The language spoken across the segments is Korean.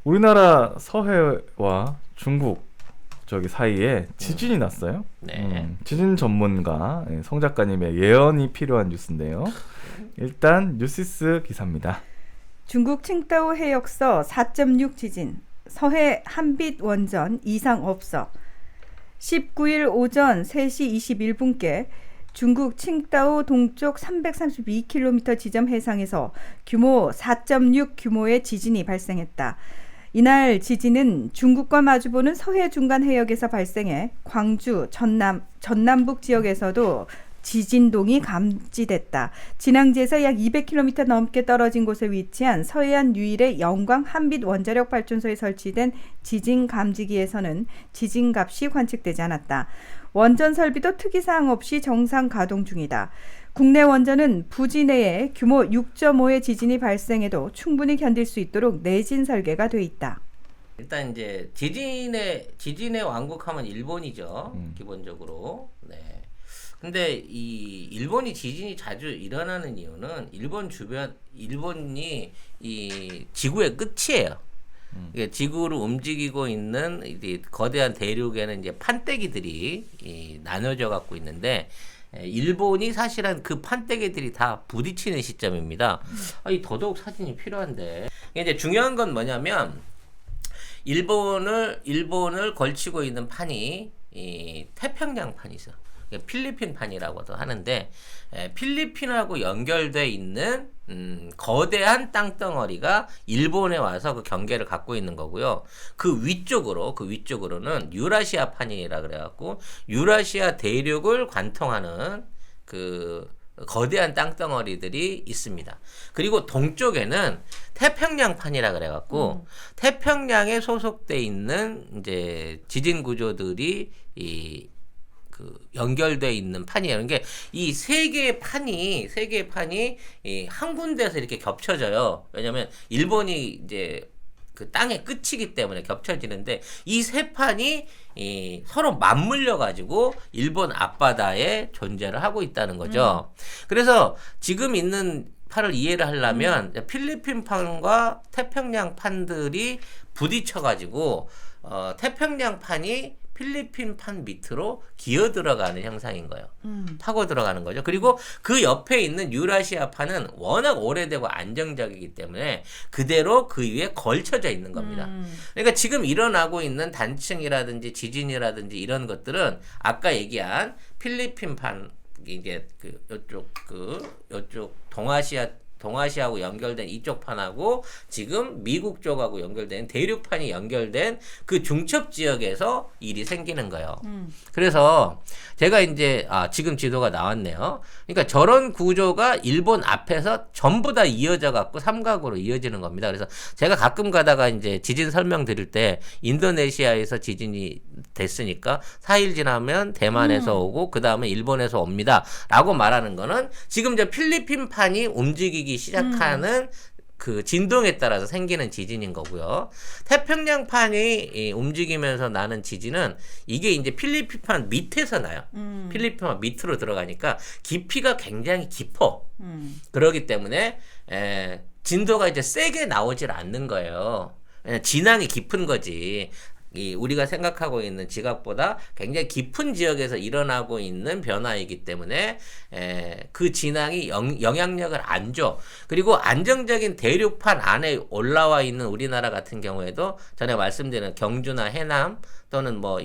우리나라 서해와 중국 저기 사이에 지진이 났어요. 네. 지진 전문가 송 작가님의 예언이 필요한 뉴스인데요. 일단 뉴시스 기사입니다. 중국 칭다오 해역서 4.6 지진, 서해 한빛 원전 이상 없어. 19일 오전 3시 21분께 중국 칭다오 동쪽 332km 지점 해상에서 규모 4.6 규모의 지진이 발생했다. 이날 지진은 중국과 마주보는 서해 중간 해역에서 발생해 광주, 전남북 지역에서도 지진동이 감지됐다. 진앙지에서 약 200km 넘게 떨어진 곳에 위치한 서해안 유일의 영광 한빛 원자력 발전소에 설치된 지진 감지기에서는 지진값이 관측되지 않았다. 원전 설비도 특이사항 없이 정상 가동 중이다. 국내 원전은 부지 내에 규모 6.5의 지진이 발생해도 충분히 견딜 수 있도록 내진 설계가 돼 있다. 일단 이제 지진의 왕국하면 일본이죠. 기본적으로. 네. 근데 이 일본이 지진이 자주 일어나는 이유는 일본이 이 지구의 끝이에요. 지구를 움직이고 있는 이 거대한 대륙에는 이제 판때기들이 나눠져 갖고 있는데 일본이 사실은 그 판때기들이 다 부딪히는 시점입니다. 이 더더욱 사진이 필요한데 이제 중요한 건 뭐냐면 일본을 걸치고 있는 판이 이 태평양판이 있어. 필리핀 판이라고도 하는데 필리핀하고 연결돼 있는 거대한 땅덩어리가 일본에 와서 그 경계를 갖고 있는 거고요. 그 위쪽으로는 유라시아 판이라 그래갖고 유라시아 대륙을 관통하는 그 거대한 땅덩어리들이 있습니다. 그리고 동쪽에는 태평양판이라 그래갖고 태평양에 소속돼 있는 이제 지진 구조들이 연결돼 있는 판이에요. 그러니까 이 세 개의 판이 한 군데에서 이렇게 겹쳐져요. 왜냐면 일본이 이제 그 땅의 끝이기 때문에 겹쳐지는데 이 세 판이 서로 맞물려 가지고 일본 앞바다에 존재를 하고 있다는 거죠. 그래서 지금 있는 판을 이해를 하려면 필리핀 판과 태평양 판들이 부딪혀 가지고 태평양 판이 필리핀 판 밑으로 기어 들어가는 형상인 거예요. 파고 들어가는 거죠. 그리고 그 옆에 있는 유라시아 판은 워낙 오래되고 안정적이기 때문에 그대로 그 위에 걸쳐져 있는 겁니다. 그러니까 지금 일어나고 있는 단층이라든지 지진이라든지 이런 것들은 아까 얘기한 필리핀 판 이제 요쪽 동아시아하고 연결된 이쪽 판하고 지금 미국 쪽하고 연결된 대륙판이 연결된 그 중첩 지역에서 일이 생기는 거예요. 그래서 제가 이제 지금 지도가 나왔네요. 그러니까 저런 구조가 일본 앞에서 전부 다 이어져 갖고 삼각으로 이어지는 겁니다. 그래서 제가 가끔 가다가 이제 지진 설명 드릴 때 인도네시아에서 지진이 됐으니까 4일 지나면 대만에서 오고 그 다음에 일본에서 옵니다. 라고 말하는 거는 지금 이제 필리핀 판이 움직이기 시작하는 그 진동에 따라서 생기는 지진인 거고요. 태평양판이 움직이면서 나는 지진은 이게 이제 필리핀판 밑에서 나요. 필리핀판 밑으로 들어가니까 깊이가 굉장히 깊어. 그러기 때문에 진도가 이제 세게 나오질 않는 거예요. 진앙이 깊은 거지. 우리가 생각하고 있는 지각보다 굉장히 깊은 지역에서 일어나고 있는 변화이기 때문에 그 진앙이 영향력을 안 줘. 그리고 안정적인 대륙판 안에 올라와 있는 우리나라 같은 경우에도 전에 말씀드린 경주나 해남 또는 뭐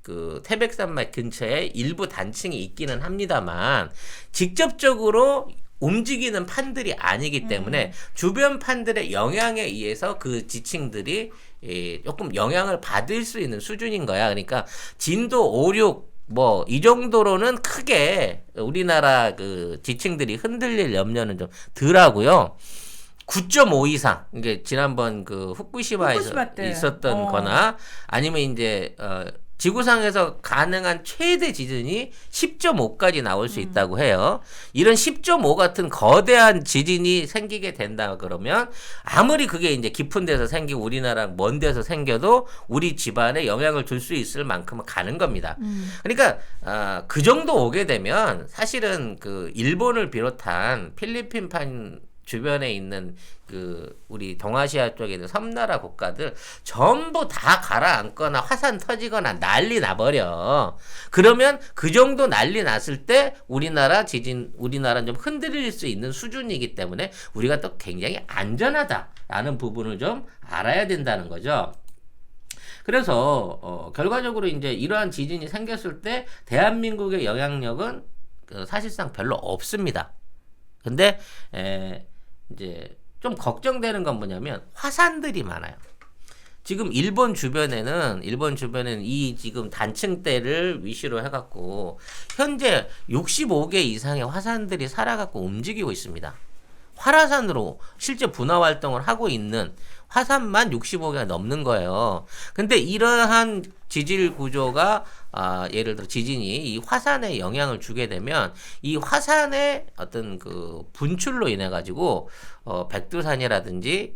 그 태백산맥 근처에 일부 단층이 있기는 합니다만 직접적으로 움직이는 판들이 아니기 때문에 주변 판들의 영향에 의해서 그 지층들이 조금 영향을 받을 수 있는 수준인 거야. 그러니까 진도 5, 6 뭐 이 정도로는 크게 우리나라 그 지층들이 흔들릴 염려는 좀 덜하고요. 9.5 이상 이게 지난번 그 후쿠시마에서 있었던 거나 아니면 이제 지구상에서 가능한 최대 지진이 10.5까지 나올 수 있다고 해요. 이런 10.5 같은 거대한 지진이 생기게 된다 그러면 아무리 그게 이제 깊은 데서 생기고 우리나라 먼 데서 생겨도 우리 집안에 영향을 줄 수 있을 만큼은 가는 겁니다. 그러니까 그 정도 오게 되면 사실은 그 일본을 비롯한 필리핀판 주변에 있는 그 우리 동아시아 쪽에 있는 섬나라 국가들 전부 다 가라앉거나 화산 터지거나 난리 나버려. 그러면 그 정도 난리 났을 때 우리나라는 좀 흔들릴 수 있는 수준이기 때문에 우리가 또 굉장히 안전하다라는 부분을 좀 알아야 된다는 거죠. 그래서 결과적으로 이제 이러한 지진이 생겼을 때 대한민국의 영향력은 사실상 별로 없습니다. 근데 이제 좀 걱정되는 건 뭐냐면 화산들이 많아요. 지금 일본 주변에는 이 지금 단층대를 위시로 해갖고 현재 65개 이상의 화산들이 살아갖고 움직이고 있습니다. 활화산으로 실제 분화 활동을 하고 있는 화산만 65개가 넘는 거예요. 근데 이러한 지질 구조가 예를 들어 지진이 이 화산에 영향을 주게 되면 이 화산의 어떤 그 분출로 인해 가지고 백두산이라든지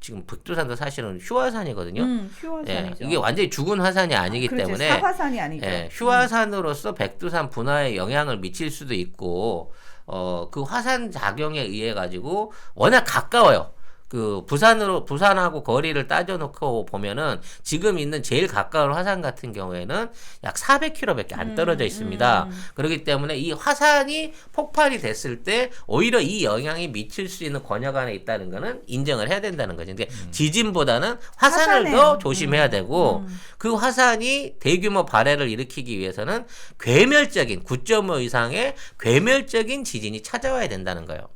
지금 백두산도 사실은 휴화산이거든요. 휴화산이죠. 예, 이게 완전히 죽은 화산이 아니기 그렇지, 때문에 사화산이 아니죠. 예, 휴화산으로서 백두산 분화에 영향을 미칠 수도 있고 그 화산 작용에 의해 가지고 워낙 가까워요. 그 부산하고 거리를 따져놓고 보면은 지금 있는 제일 가까운 화산 같은 경우에는 약 400km밖에 안 떨어져 있습니다. 그렇기 때문에 이 화산이 폭발이 됐을 때 오히려 이 영향이 미칠 수 있는 권역 안에 있다는 거는 인정을 해야 된다는 거죠. 근데 지진보다는 화산을 더 조심해야 되고 그 화산이 대규모 발해를 일으키기 위해서는 괴멸적인 9.5 이상의 괴멸적인 지진이 찾아와야 된다는 거예요.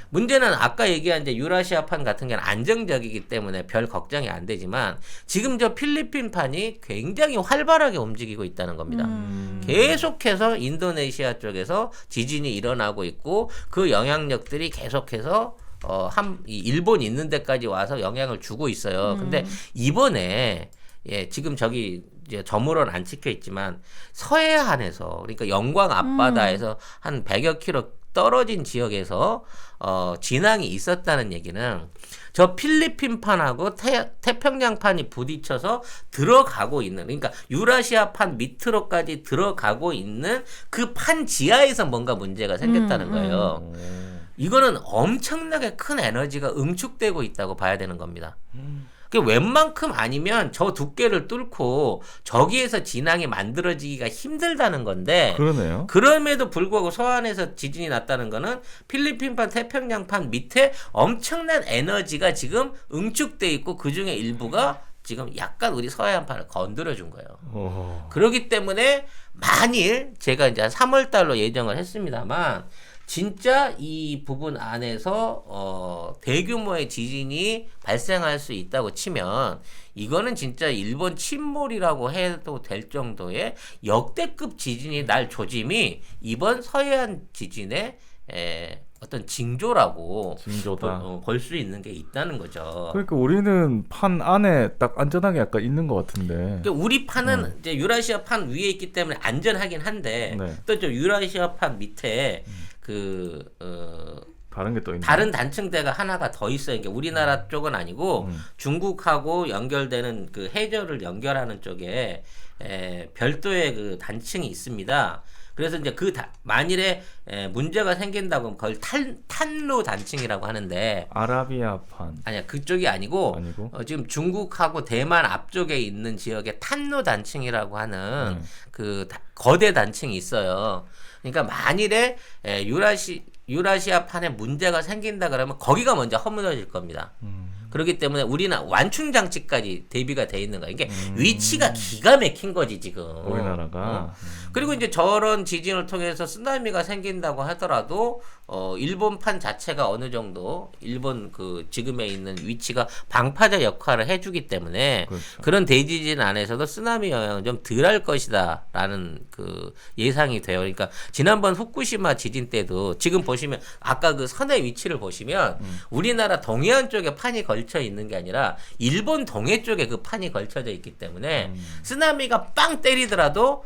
문제는 아까 얘기한 이제 유라시아판 같은 경우는 안정적이기 때문에 별 걱정이 안 되지만 지금 저 필리핀판이 굉장히 활발하게 움직이고 있다는 겁니다. 계속해서 인도네시아 쪽에서 지진이 일어나고 있고 그 영향력들이 계속해서 이 일본 있는 데까지 와서 영향을 주고 있어요. 근데 이번에 지금 저기 이제 저물어는 안 찍혀 있지만 서해안에서 그러니까 영광 앞바다에서 한 100여 킬로 떨어진 지역에서 진앙이 있었다는 얘기는 저 필리핀판하고 태평양판이 부딪혀서 들어가고 있는 그러니까 유라시아판 밑으로까지 들어가고 있는 그 판 지하에서 뭔가 문제가 생겼다는 거예요. 이거는 엄청나게 큰 에너지가 응축되고 있다고 봐야 되는 겁니다. 웬만큼 아니면 저 두께를 뚫고 저기에서 진앙이 만들어지기가 힘들다는 건데 그러네요. 그럼에도 불구하고 서해안에서 지진이 났다는 거는 필리핀판 태평양판 밑에 엄청난 에너지가 지금 응축돼 있고 그중에 일부가 지금 약간 우리 서해안판을 건드려 준 거예요. 그렇기 때문에 만일 제가 이제 3월 달로 예정을 했습니다만 진짜 이 부분 안에서 대규모의 지진이 발생할 수 있다고 치면 이거는 진짜 일본 침몰이라고 해도 될 정도의 역대급 지진이 날 조짐이 이번 서해안 지진의 어떤 징조라고 볼 수 있는 게 있다는 거죠. 그러니까 우리는 판 안에 딱 안전하게 약간 있는 것 같은데. 그러니까 우리 판은 이제 유라시아 판 위에 있기 때문에 안전하긴 한데 또 저 유라시아 판 밑에 다른 게 또 있나요? 다른 단층대가 하나가 더 있어요. 그러니까 우리나라 쪽은 아니고 중국하고 연결되는 그 해저를 연결하는 쪽에 별도의 그 단층이 있습니다. 그래서 이제 만일에 문제가 생긴다고 하면 그걸 탄로 단층이라고 하는데 아라비아판 아니야 그쪽이 아니고 지금 중국하고 대만 앞쪽에 있는 지역에 탄로 단층이라고 하는 그 거대 단층이 있어요. 그러니까 만일에 유라시아판에 문제가 생긴다 그러면 거기가 먼저 허물어질 겁니다. 그렇기 때문에 우리는 완충 장치까지 대비가 돼 있는 거야. 이게 위치가 기가 막힌 거지 지금. 우리나라가. 그리고 이제 저런 지진을 통해서 쓰나미가 생긴다고 하더라도 일본판 자체가 어느 정도 일본 그 지금에 있는 위치가 방파제 역할을 해주기 때문에 그런 대지진 안에서도 쓰나미 영향은 좀 덜할 것이다라는 그 예상이 돼요. 그러니까 지난번 후쿠시마 지진 때도 지금 보시면 아까 그 선의 위치를 보시면 우리나라 동해안 쪽에 판이 걸쳐 있는 게 아니라 일본 동해 쪽에 그 판이 걸쳐져 있기 때문에 쓰나미가 빵 때리더라도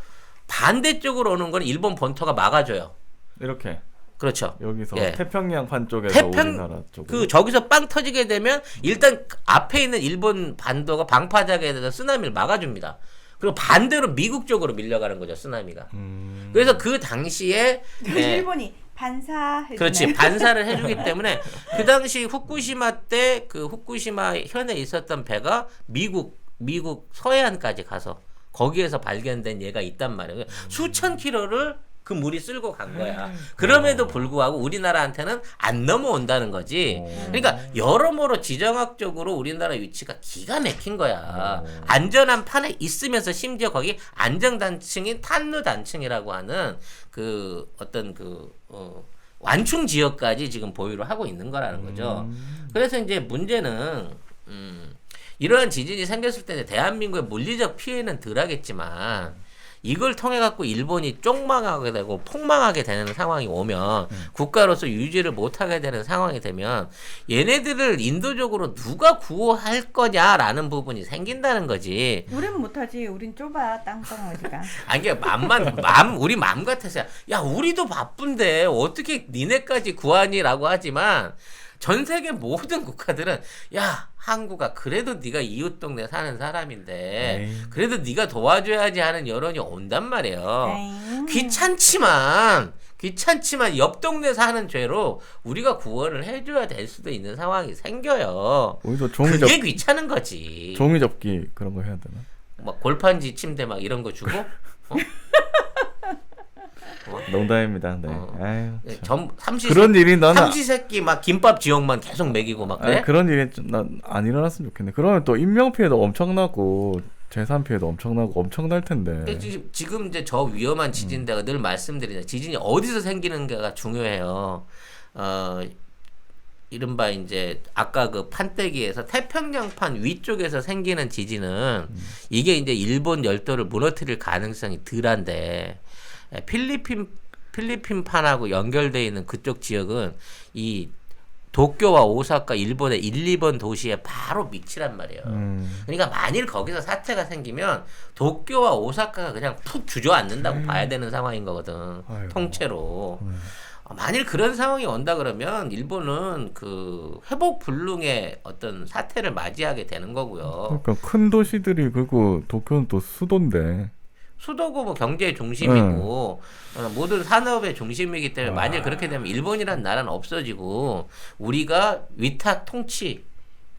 반대쪽으로 오는 건 일본 본토가 막아줘요. 이렇게. 그렇죠. 여기서 태평양판 쪽에서 우리나라 쪽으로. 저기서 빵 터지게 되면 일단 앞에 있는 일본 반도가 방파작에 대해서 쓰나미를 막아줍니다. 그리고 반대로 미국 쪽으로 밀려가는 거죠, 쓰나미가. 그래서 그 당시에 일본이 반사 그렇지 반사를 해주기 때문에 그 당시 후쿠시마 때 그 후쿠시마 현에 있었던 배가 미국 서해안까지 가서 거기에서 발견된 얘가 있단 말이에요. 수천 킬로를 그 물이 쓸고 간 거야. 그럼에도 불구하고 우리나라한테는 안 넘어온다는 거지. 그러니까 여러모로 지정학적으로 우리나라 위치가 기가 막힌 거야. 안전한 판에 있으면서 심지어 거기 안정단층인 탄루단층이라고 하는 그 어떤 완충 지역까지 지금 보유를 하고 있는 거라는 거죠. 그래서 이제 문제는 이러한 지진이 생겼을 때 대한민국의 물리적 피해는 덜하겠지만 이걸 통해 갖고 일본이 쪽망하게 되고 폭망하게 되는 상황이 오면 국가로서 유지를 못하게 되는 상황이 되면 얘네들을 인도적으로 누가 구호할 거냐라는 부분이 생긴다는 거지. 우린 못하지. 우린 좁아 땅덩어리가. 아니 이게 우리 마음 같아서 야 우리도 바쁜데 어떻게 니네까지 구하니라고 하지만 전 세계 모든 국가들은 야 한국아 그래도 네가 이웃 동네 사는 사람인데 에이. 그래도 네가 도와줘야지 하는 여론이 온단 말이에요. 에이. 귀찮지만 옆 동네 사는 죄로 우리가 구원을 해줘야 될 수도 있는 상황이 생겨요. 오히려 그게 귀찮은 거지. 종이 접기 그런 거 해야 되나? 막 골판지 침대 막 이런 거 주고 농담입니다. 네. 아유, 참. 그런 일이 나는 삼시세끼 막 김밥 지역만 계속 먹이고 막 그래? 아니, 그런 일이 난 안 일어났으면 좋겠네. 그러면 또 인명 피해도 엄청나고 재산 피해도 엄청나고 엄청날 텐데. 지금 이제 저 위험한 지진대가 늘 말씀드리잖아요. 지진이 어디서 생기는가가 중요해요. 이른바 이제 아까 그 판때기에서 태평양판 위쪽에서 생기는 지진은 이게 이제 일본 열도를 무너뜨릴 가능성이 덜한데 필리핀판하고 연결되어 있는 그쪽 지역은 이 도쿄와 오사카 일본의 1, 2번 도시에 바로 밑이란 말이에요. 그러니까 만일 거기서 사태가 생기면 도쿄와 오사카가 그냥 푹 주저앉는다고 봐야 되는 상황인 거거든. 아이고. 통째로. 만일 그런 상황이 온다 그러면 일본은 그 회복 불능의 어떤 사태를 맞이하게 되는 거고요. 그러니까 큰 도시들이 그리고 도쿄는 또 수도인데. 수도고 뭐 경제의 중심이고 모든 산업의 중심이기 때문에 만일 그렇게 되면 일본이라는 나라는 없어지고 우리가 위탁 통치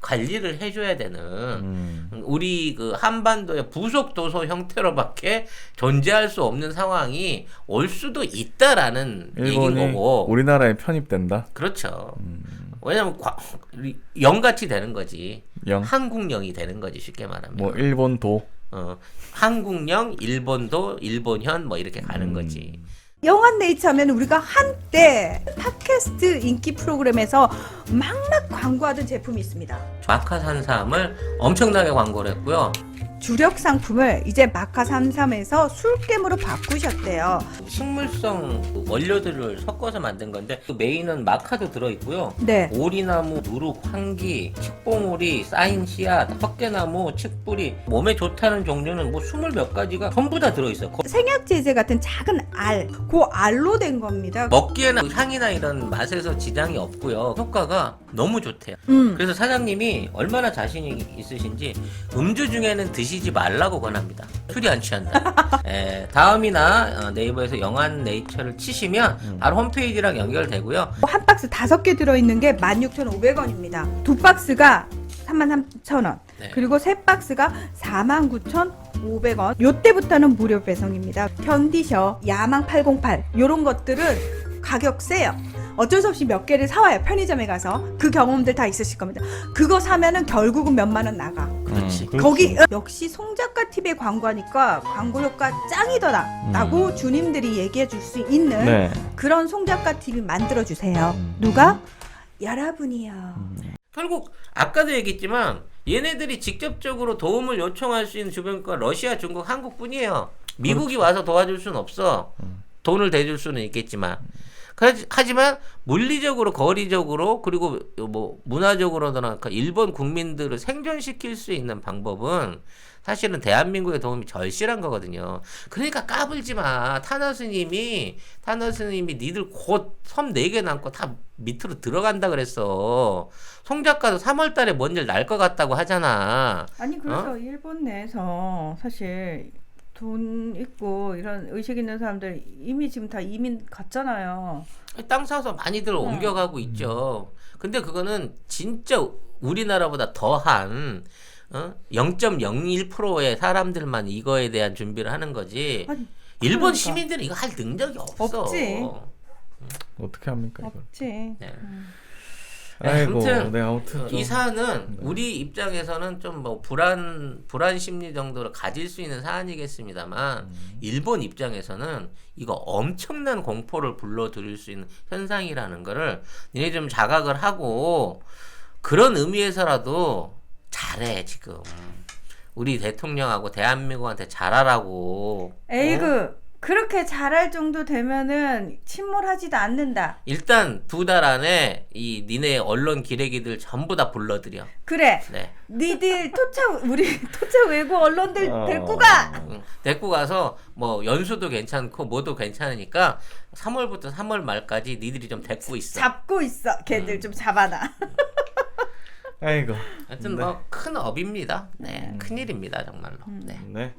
관리를 해줘야 되는 우리 그 한반도의 부속 도서 형태로밖에 존재할 수 없는 상황이 올 수도 있다라는 얘기인 일본이 거고. 우리나라에 편입된다. 그렇죠. 왜냐면 영같이 되는 거지. 영. 한국령이 되는 거지 쉽게 말하면. 뭐 일본도. 한국령, 일본도, 일본현 뭐 이렇게 가는 거지. 영한네이처면 우리가 한때 팟캐스트 인기 프로그램에서 막막 광고하던 제품이 있습니다. 마카33을 엄청나게 광고를 했고요. 주력 상품을 이제 마카 33에서 술겜으로 바꾸셨대요. 식물성 원료들을 섞어서 만든 건데 그 메인은 마카도 들어있고요. 네. 오리나무, 누룩, 황기, 칡봉오리, 쌓인 씨앗, 헛개나무, 칡뿌리 몸에 좋다는 종류는 뭐 20몇 가지가 전부 다 들어있어요. 생약제제 같은 작은 알, 그 알로 된 겁니다. 먹기에는 향이나 이런 맛에서 지장이 없고요. 효과가 너무 좋대요. 그래서 사장님이 얼마나 자신이 있으신지 음주 중에는 드시지 말라고 권합니다. 술이 안 취한다. 다음이나 네이버에서 영한 네이처를 치시면 바로 홈페이지랑 연결되고요. 한 박스 5개 들어있는 게 16,500원입니다. 두 박스가 33,000원. 네. 그리고 세 박스가 49,500원. 요때부터는 무료 배송입니다. 견디셔, 야망 808 요런 것들은 가격 세요. 어쩔 수 없이 몇 개를 사와요. 편의점에 가서. 그 경험들 다 있으실 겁니다. 그거 사면은 결국은 몇만 원 나가. 그렇지. 거기 역시 송작가 TV에 광고하니까 광고 효과 짱이더라 라고 주님들이 얘기해 줄 수 있는 네. 그런 송작가 TV 만들어 주세요. 누가? 여러분이요. 결국 아까도 얘기했지만 얘네들이 직접적으로 도움을 요청할 수 있는 주변국가 러시아, 중국, 한국뿐이에요. 미국이 와서 도와줄 수는 없어. 돈을 대줄 수는 있겠지만. 하지만 물리적으로, 거리적으로, 그리고 뭐 문화적으로나 일본 국민들을 생존시킬 수 있는 방법은 사실은 대한민국의 도움이 절실한 거거든요. 그러니까 까불지 마. 타너 스님이 니들 곧 섬 4개 남고 다 밑으로 들어간다 그랬어. 송 작가도 3월 달에 뭔 일 날 것 같다고 하잖아. 아니 그래서 일본 내에서 사실 돈 있고 이런 의식 있는 사람들 이미 지금 다 이민 갔잖아요. 땅 사서 많이들 옮겨가고 있죠. 근데 그거는 진짜 우리나라보다 더한 0.01%의 사람들만 이거에 대한 준비를 하는 거지. 아니, 일본 그러니까. 시민들은 이거 할 능력이 없어. 없지. 어떻게 합니까 이걸? 없지. 네. 아이고, 아무튼 네 아무튼 좀 이 사안은 우리 입장에서는 좀 뭐 불안 심리 정도를 가질 수 있는 사안이겠습니다만 일본 입장에서는 이거 엄청난 공포를 불러들일 수 있는 현상이라는 거를 니네 좀 자각을 하고 그런 의미에서라도 잘해 지금 우리 대통령하고 대한민국한테 잘하라고. 에이그 그렇게 잘할 정도 되면은 침몰하지도 않는다. 일단 2달 안에 이 니네 언론 기레기들 전부 다 불러들여. 그래. 네. 니들 우리 토착 외국 언론들 데리고 가. 데리고 가서 뭐 연수도 괜찮고 뭐도 괜찮으니까 3월부터 3월 말까지 니들이 좀 데리고 있어. 잡고 있어. 걔들 좀 잡아놔. 아이고. 하여튼 뭐 큰 업입니다. 네, 큰 일입니다 정말로. 네. 네.